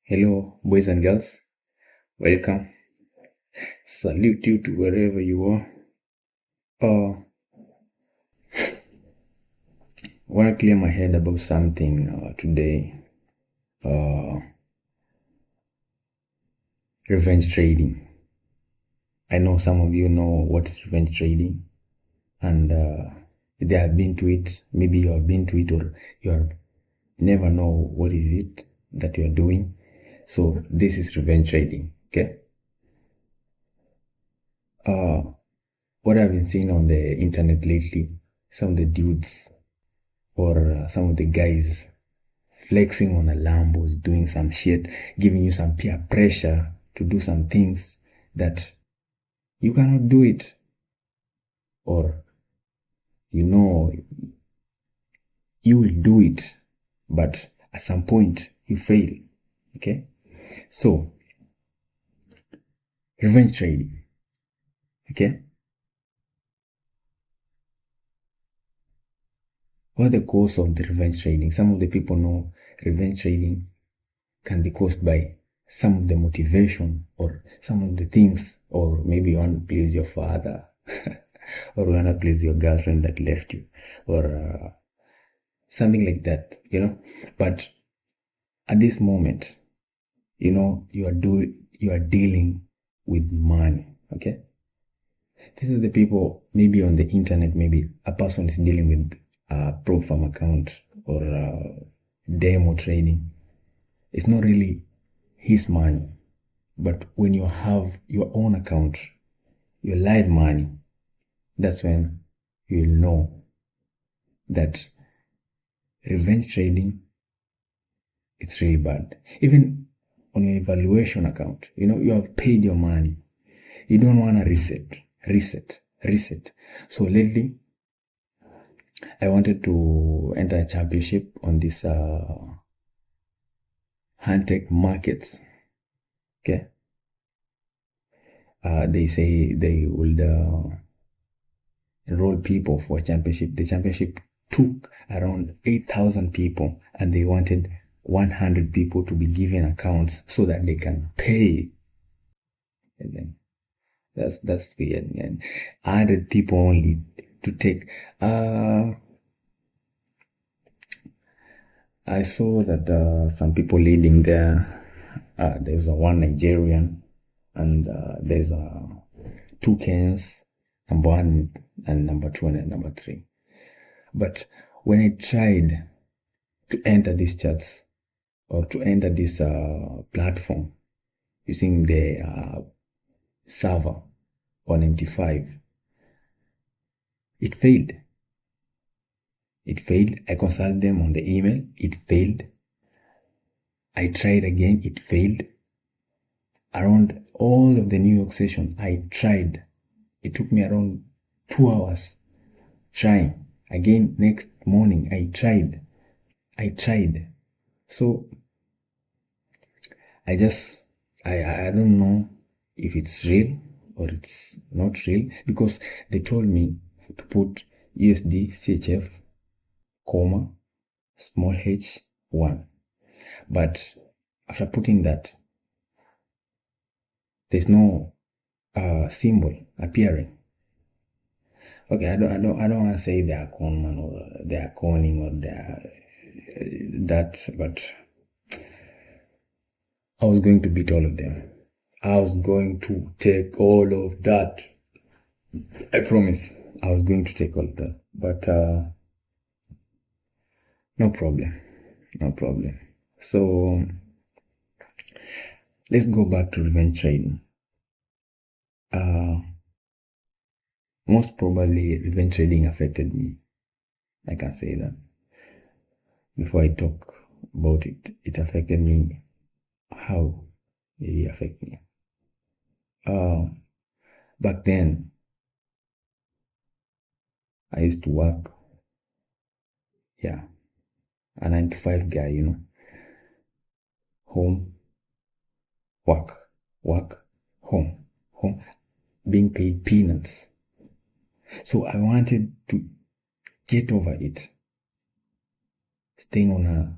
Hello, boys and girls. Welcome. Salute you to wherever you are. Want to clear my head about something today. Revenge trading. I know some of you know what is revenge trading, and they have been to it. Maybe you have been to it, or you have never know what is it that you are doing. So this is revenge trading. Okay. What I've been seeing on the internet lately, some of the dudes or some of the guys flexing on a Lambos, doing some shit, giving you some peer pressure to do some things that you cannot do it, or you know you will do it, but at some point you fail. Okay, so revenge trading. Okay, what are the cause of the revenge trading? Some of the people know revenge trading can be caused by some of the motivation or some of the things, or maybe you want to please your father or you want to please your girlfriend that left you, or something like that, but at this moment, you are dealing with money. Okay, these are the people. Maybe on the internet, maybe a person is dealing with a prop firm account or demo trading. It's not really his money, but when you have your own account, your live money, that's when you'll know that revenge trading, it's really bad. Even on your evaluation account, you have paid your money. You don't want to reset. So lately, I wanted to enter a championship on this Handtech markets. Okay. They say they will enroll people for a championship. The championship took around 8,000 people, and they wanted 100 people to be given accounts so that they can pay. And then that's weird, man. 100 people only to take. I saw that some people leading there. There's one Nigerian, and there's two Kenyans, number 1 and number 2 and number 3. But when I tried to enter these chats or to enter this platform using the server on MT5, it failed. I consulted them on the email. It failed. I tried again. It failed. Around all of the New York session, I tried. It took me around 2 hours trying. Again, next morning, I tried. So, I don't know if it's real or it's not real, because they told me to put USD CHF, small h 1. But after putting that, there's no symbol appearing. Okay, I don't want to say they are conman or they are conning or they are that, but I was going to beat all of them. I was going to take all of that. I promise. I was going to take all of that. But no problem. So let's go back to revenge trading. Most probably revenge trading affected me. I can say that. Before I talk about it, it affected me. How did it affect me? Back then, I used to work. Yeah. A 9 to 5 guy, Home, work, home, being paid peanuts. So I wanted to get over it. Staying on a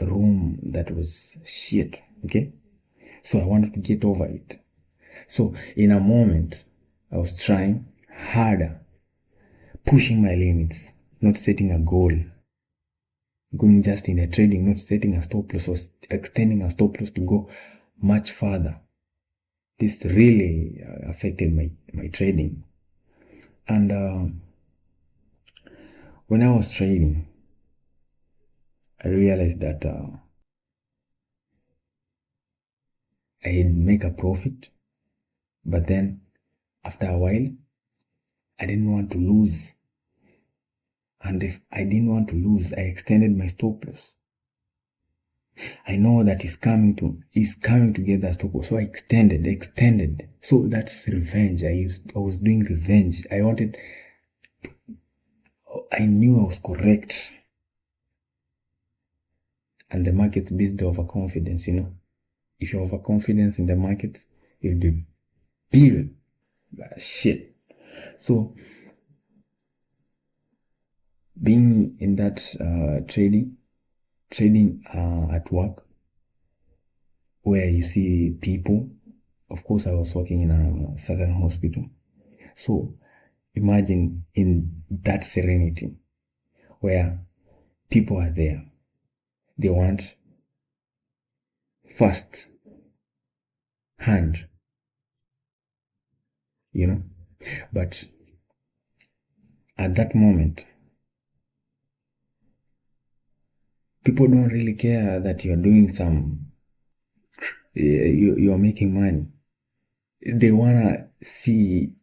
room that was shit, okay? So I wanted to get over it. So in a moment, I was trying harder, pushing my limits, not setting a goal, going just in the trading, not setting a stop loss or extending a stop loss to go much further. This really affected my trading. And when I was trading, I realized that I'd make a profit, but then after a while, I didn't want to lose. And if I didn't want to lose, I extended my stop loss. I know that it's coming to get that stop loss, so I extended. So that's revenge. I was doing revenge. I knew I was correct. And the market's based on overconfidence, If you're overconfidence in the markets, you'll do bill shit. So being in that trading at work, where you see people, of course I was working in a certain hospital. So imagine in that serenity where people are there. They want fast hand, But at that moment, people don't really care that you're doing you're making money. They wanna see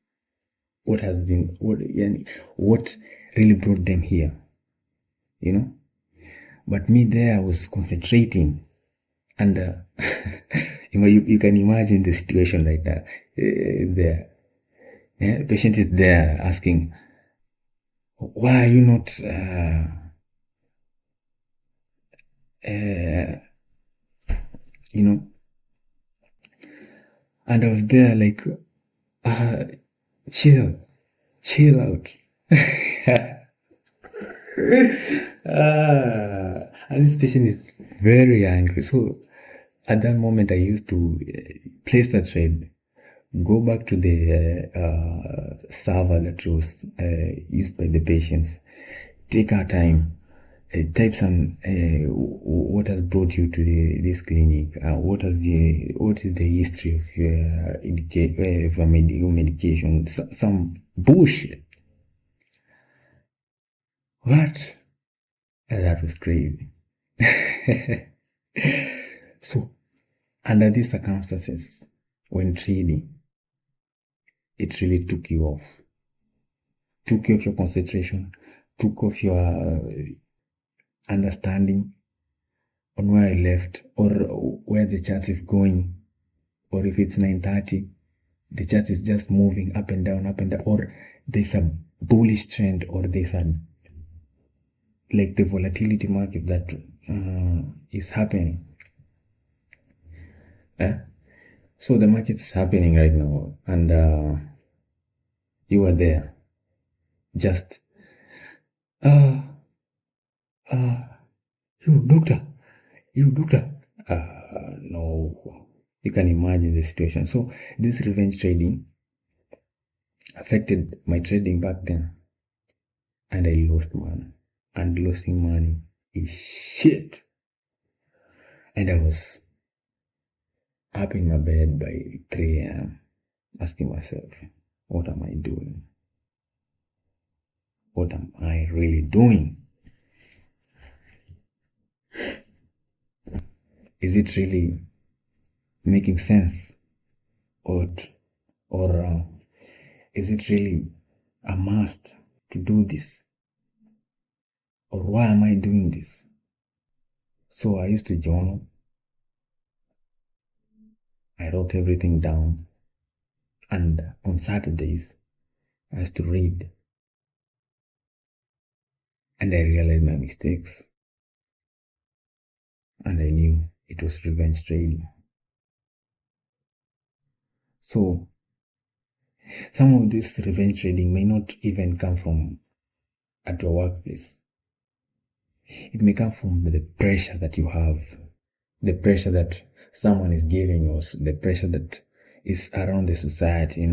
what really brought them here, But me there, I was concentrating, and you can imagine the situation like that. There, the patient is there asking, "Why are you not?" And I was there like, chill out. And this patient is very angry. So at that moment, I used to place the trade, go back to the server that was used by the patients, take our time, type some what has brought you to this clinic, what is the history of your medication, some bullshit. What? That was crazy. So under these circumstances, when trading, it really took you off your concentration, took off your understanding on where I left, or where the chart is going, or if it's 9:30, the chart is just moving up and down, or there's a bullish trend, or there's like the volatility market that is happening. So the market's happening right now, and you are there, just you doctor. No, you can imagine the situation. So this revenge trading affected my trading back then, and I lost money. And losing money is shit. And I was up in my bed by 3 a.m. asking myself, what am I doing? What am I really doing? Is it really making sense? Or is it really a must to do this? Or why am I doing this? So I used to journal. I wrote everything down. And on Saturdays, I used to read. And I realized my mistakes. And I knew it was revenge trading. So some of this revenge trading may not even come from at your workplace. It may come from the pressure that you have, the pressure that someone is giving us, the pressure that is around the society,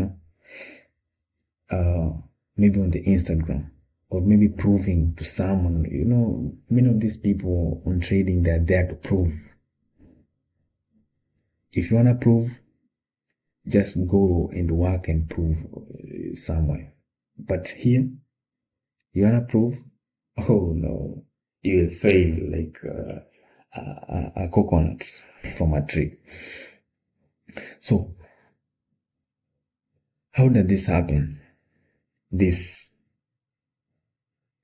maybe on the Instagram, or maybe proving to someone, many of these people on trading, they're there to prove. If you want to prove, just go and work and prove somewhere. But here, you want to prove? Oh no, you will fail like a coconut from a tree. So, how did this happen? This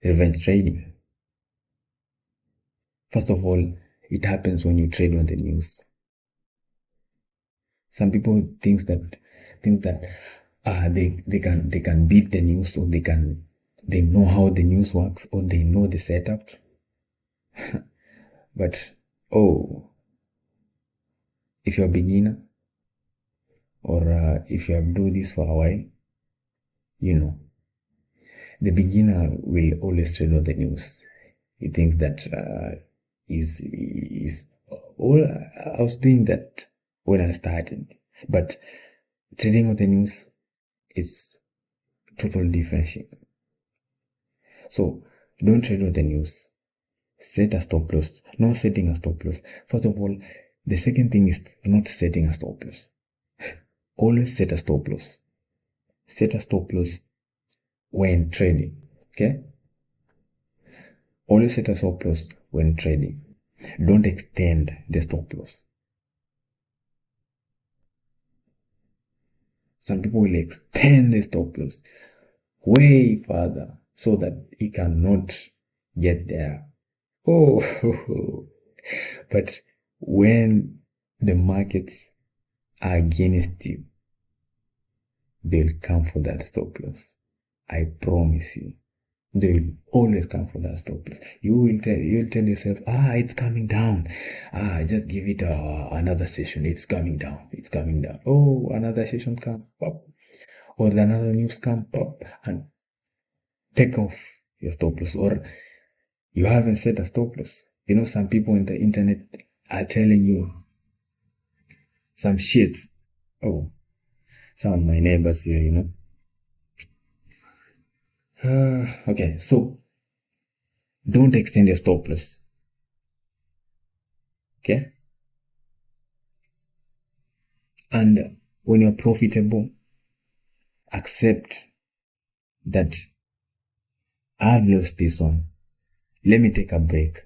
revenge trading. First of all, it happens when you trade on the news. Some people think that they can beat the news, or they know how the news works, or they know the setup. But if you're a beginner, or if you have done this for a while, the beginner will always trade on the news. He thinks that is all. I was doing that when I started, but trading on the news is totally different. So don't trade on the news. Set a stop loss. Not setting a stop loss. First of all, the second thing is not setting a stop loss. Always set a stop loss. Set a stop loss when trading. Okay? Always set a stop loss when trading. Don't extend the stop loss. Some people will extend the stop loss way further so that it cannot get there. But when the markets are against you, they'll come for that stop loss. I promise you. They will always come for that stop loss. You'll tell yourself, it's coming down. Just give it another session. It's coming down. It's coming down. Oh, another session come up. Or another news come up and take off your stop loss. Or you haven't set a stop loss. Some people on the internet are telling you some shit. Oh, some of my neighbors here, okay, so don't extend your stop loss. Okay? And when you're profitable, accept that I've lost this one. Let me take a break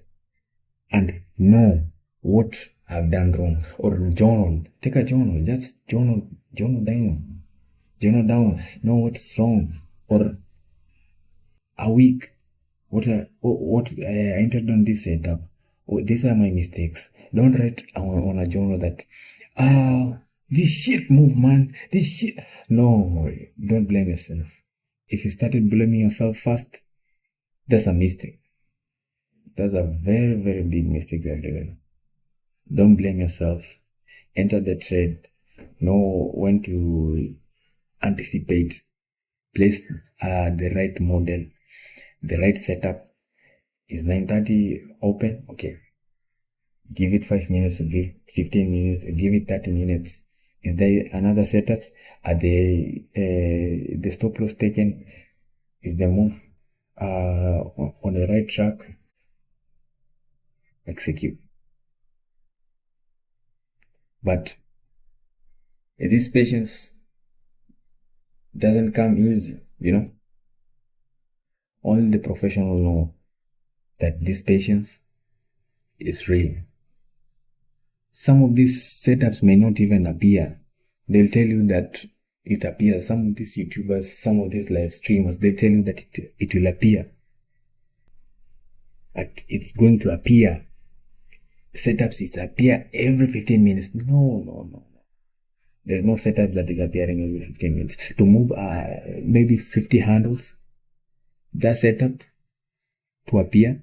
and know what I've done wrong. Or journal. Take a journal. Just journal down. Journal down. Know what's wrong. Or a week. What I entered on this setup. These are my mistakes. Don't write on a journal that this shit move, man. This shit. No, don't blame yourself. If you started blaming yourself first, that's a mistake. That's a very, very big mistake you're doing. Don't blame yourself. Enter the trade. Know when to anticipate. Place the right model. The right setup. Is 9:30 open? Okay. Give it 5 minutes, give it 15 minutes, give it 30 minutes. Is there another setup? Are the stop loss taken? Is the move on the right track? Execute. But this patience doesn't come easy, Only the professional know that this patience is real. Some of these setups may not even appear. They'll tell you that it appears. Some of these YouTubers, some of these live streamers, they tell you that it will appear. That it's going to appear. Setups, it's appear every 15 minutes. No. There's no setup that is appearing every 15 minutes. To move maybe 50 handles, that setup to appear,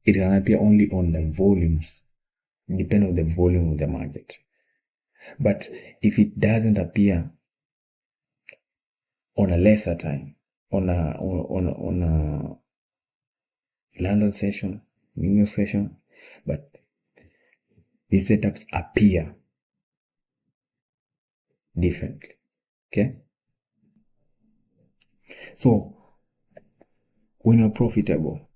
it can appear only on the volumes. Depend on the volume of the market. But if it doesn't appear on a lesser time, on a London session, New York session, but these setups appear differently. Okay? So when you're profitable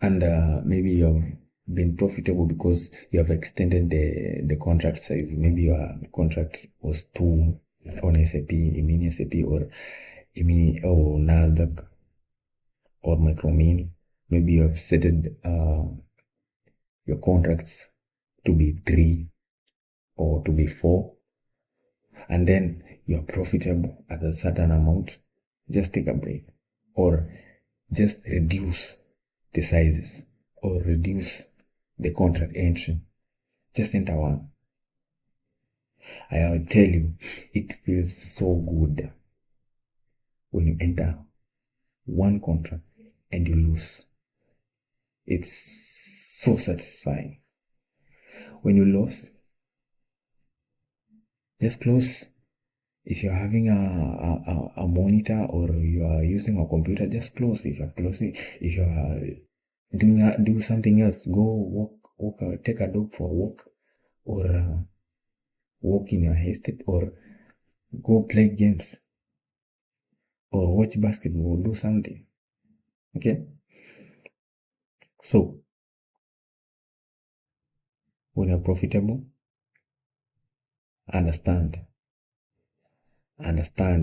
and maybe you've been profitable because you have extended the contract size, maybe your contract was 2 on SAP, a mini SAP, or a mini or NASDAQ or micro mini. Maybe you have set your contracts to be 3 or to be 4, and then you are profitable at a certain amount. Just take a break, or just reduce the sizes, or reduce the contract entry. Just enter one. I will tell you, it feels so good when you enter one contract and you lose. It's so satisfying. When you lose, just close. If you're having a monitor or you are using a computer, just close. If you're closing, if you are do something else, go walk, take a dog for a walk, or walk in your estate, or go play games, or watch basketball, do something. Okay? So, when you're profitable, understand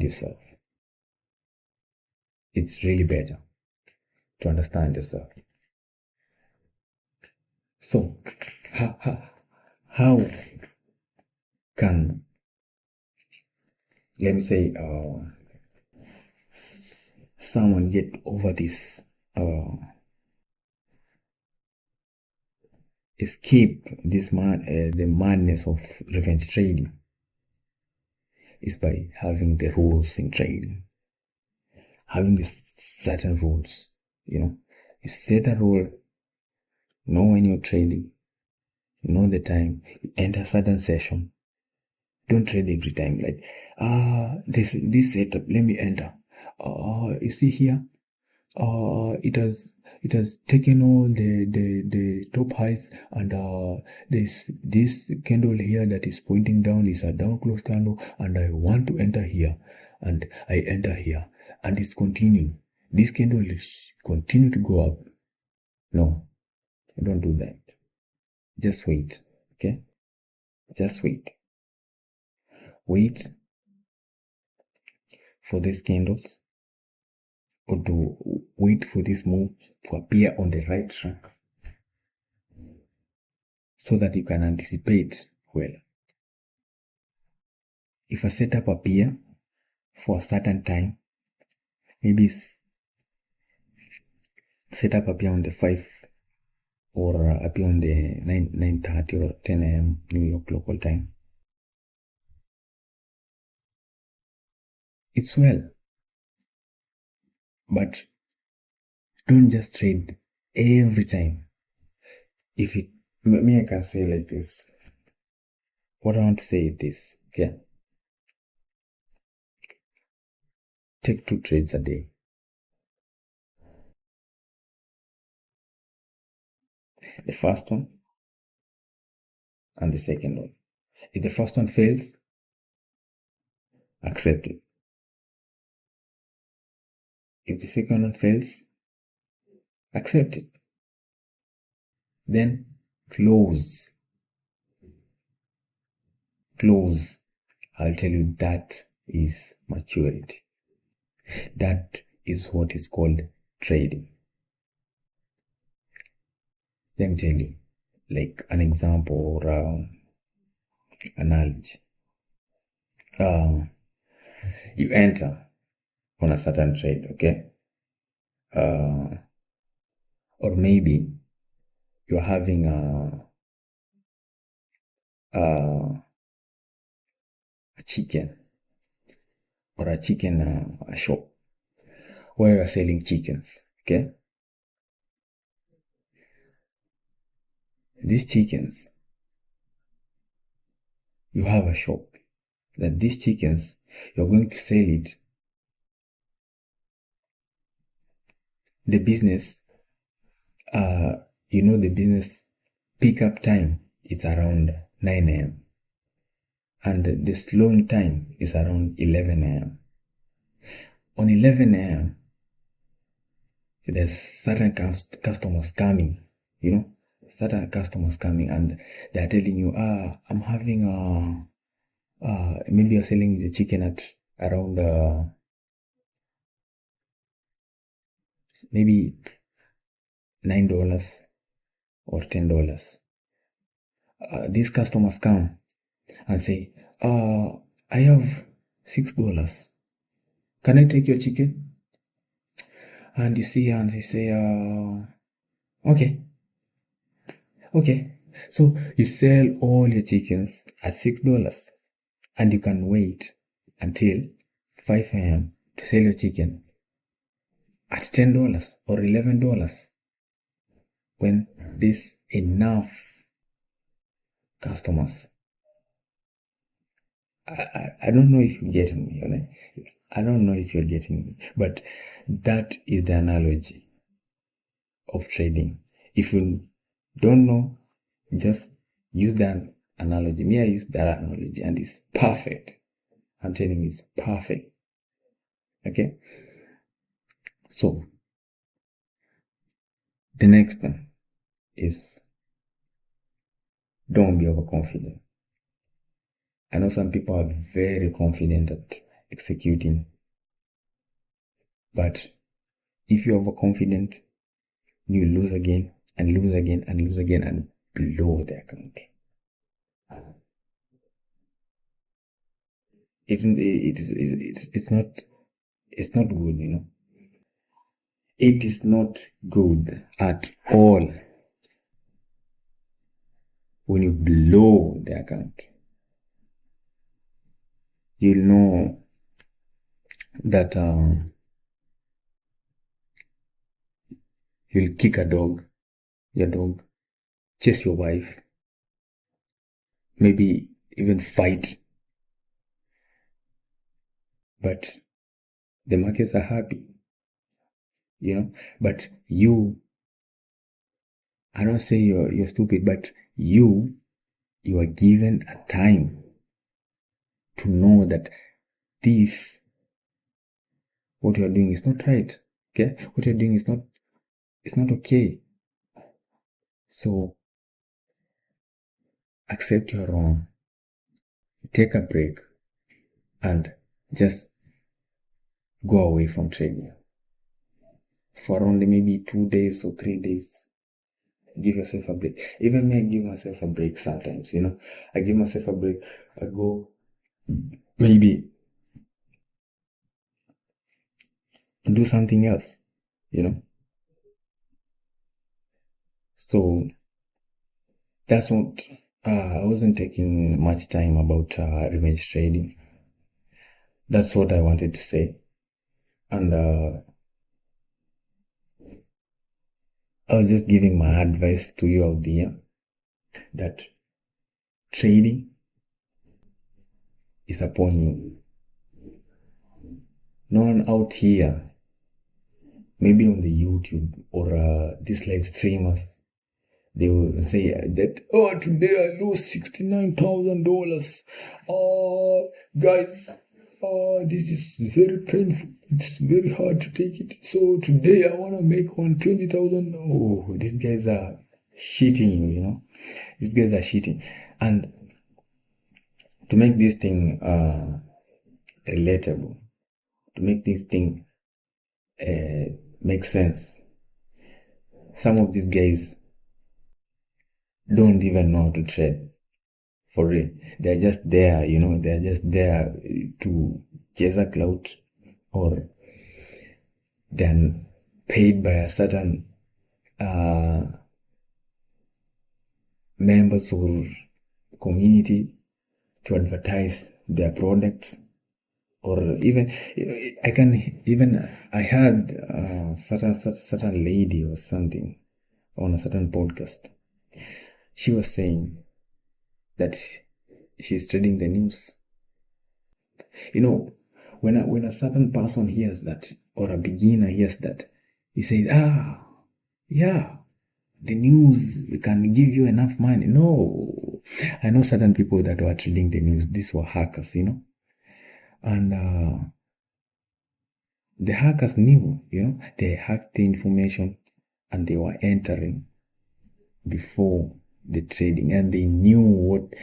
yourself. It's really better to understand yourself. So, how can, let me say, someone get over this, escape this the madness of revenge trading, is by having the rules in trading, having the certain rules. You set a rule, know when you're trading, know the time, you enter a certain session. Don't trade every time like, this setup, let me enter. You see here, it has taken all the top highs, and this candle here that is pointing down is a down close candle, and I want to enter here, and I enter here, and it's continuing. This candle is continue to go up. No, don't do that. Just wait. Okay? Just wait. Wait for these candles, or to wait for this move to appear on the right track, so that you can anticipate well. If a setup appear for a certain time, maybe setup appear on the 5, or appear on the 9:30 or 10 a.m. New York local time, it's well, but don't just trade every time. If it, me, I can say like this. What I want to say is this, okay? Take 2 trades a day. The first one and the second one. If the first one fails, accept it. If the second one fails, accept it. Then close. I'll tell you, that is maturity. That is what is called trading. Let me tell you, like an example or analogy. You enter on a certain trade, okay? Or maybe you're having a chicken, or a shop where you're selling chickens, okay? These chickens, you have a shop that these chickens, you're going to sell it. The business, the business pickup time, it's around 9 a.m. and the slowing time is around 11 a.m. On 11 a.m., there's certain customers coming, certain customers coming, and they're telling you, I'm having maybe you're selling the chicken at around maybe $9 or $10. These customers come and say, I have $6. Can I take your chicken? And you see, and they say, okay. So you sell all your chickens at $6, and you can wait until 5 a.m. to sell your chicken at $10 or $11 when there's enough customers. I don't know if you're getting me. I don't know if you're getting me, but that is the analogy of trading. If you don't know, just use that analogy. Me, I use that analogy, and it's perfect. I'm telling you, it's perfect. Okay? So, the next one is don't be overconfident. I know some people are very confident at executing, but if you're overconfident, you lose again and lose again and lose again and blow the account. It's not good, It is not good at all when you blow the account. You'll know that you'll kick your dog, chase your wife, maybe even fight. But the markets are happy, But I don't say you're stupid, but you are given a time to know that what you're doing is not right. Okay? What you're doing is not okay. So accept you're wrong. Take a break and just go away from trading for only maybe 2 days or 3 days. Give yourself a break. Even me, I give myself a break sometimes, I give myself a break. I go maybe do something else, So that's what I wasn't taking much time about revenge trading. That's what I wanted to say. And I was just giving my advice to you out there that trading is upon you. No one out here, maybe on the YouTube or these live streamers, they will say that, today I lose $69,000. Guys, this is very painful. It's very hard to take it. So today I want to make $120,000. Oh, these guys are cheating you, These guys are cheating. And to make this thing relatable, to make this thing make sense, some of these guys don't even know how to trade. For real. They're just there, they're just there to chase a clout, or they're paid by a certain members or community to advertise their products. Or even I had certain lady or something on a certain podcast. She was saying that she's trading the news. When a certain person hears that, or a beginner hears that, he says, yeah, the news can give you enough money. No, I know certain people that were trading the news. These were hackers, and the hackers knew, they hacked the information and they were entering before the trading, and they knew what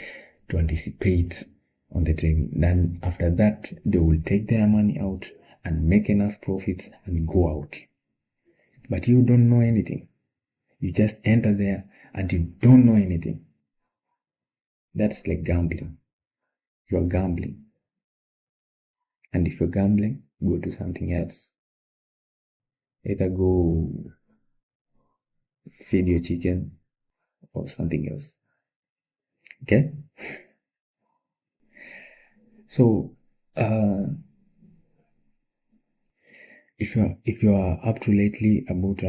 to anticipate on the trading. Then after that, they will take their money out and make enough profits and go out. But you don't know anything. You just enter there and you don't know anything. That's like gambling. You're gambling. And if you're gambling, go do something else. Either go feed your chicken or something else. Okay? So, if you are up to lately about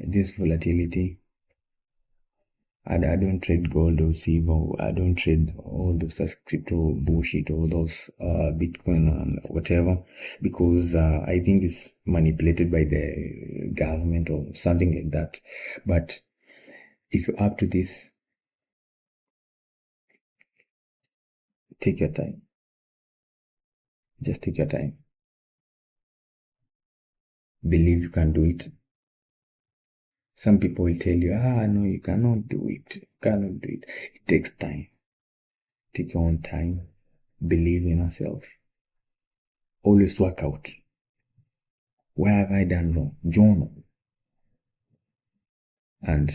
this volatility, I don't trade gold or silver. I don't trade all those crypto bullshit or those Bitcoin and whatever, because I think it's manipulated by the government or something like that. But if you're up to this, take your time. Just take your time. Believe you can do it. Some people will tell you, no, you cannot do it. You cannot do it. It takes time. Take your own time. Believe in yourself. Always work out. Where have I done wrong? Journal. And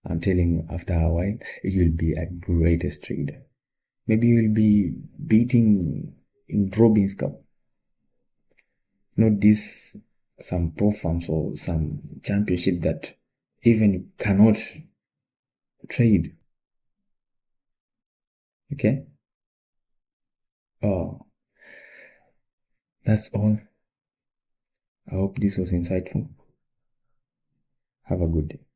I'm telling you, after a while, you'll be a greatest trader. Maybe you'll be beating in Robin's Cup. Not this, some pro farms or some championship that even you cannot trade. Okay? That's all. I hope this was insightful. Have a good day.